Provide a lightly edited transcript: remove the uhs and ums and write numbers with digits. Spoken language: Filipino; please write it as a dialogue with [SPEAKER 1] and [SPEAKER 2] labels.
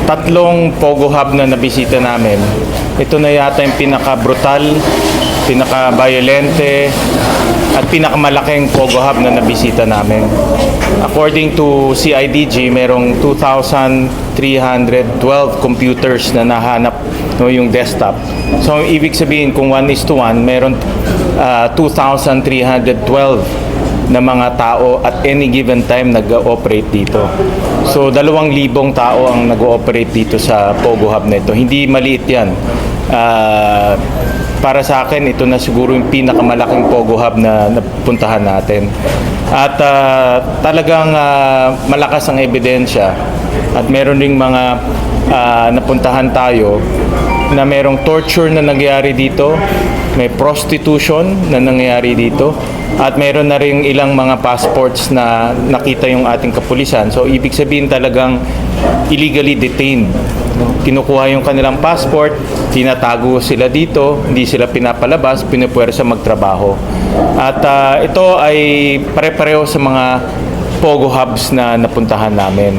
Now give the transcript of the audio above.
[SPEAKER 1] Tatlong Pogo Hub na nabisita namin. Ito na yata yung pinaka-brutal, pinaka-violente, at pinakamalaking Pogo Hub na nabisita namin. According to CIDG, merong 2,312 computers na nahanap, no, yung desktop. So, ibig sabihin, kung 1:1, meron 2,312 na mga tao at any given time nag-ooperate dito. So 2,000 tao ang nag-ooperate dito sa Pogo Hub na ito. Hindi maliit yan. Para sa akin, ito na siguro yung pinakamalaking Pogo Hub na napuntahan natin. At talagang malakas ang ebidensya. At meron ding mga napuntahan tayo na merong torture na nangyayari dito, may prostitution na nangyayari dito, at meron na rin ilang mga passports na nakita yung ating kapulisan. So, ibig sabihin talagang illegally detained. Kinukuha yung kanilang passport, tinatago sila dito, hindi sila pinapalabas, pinupuwersa magtrabaho. At ito ay pare-pareho sa mga Pogo Hubs na napuntahan namin.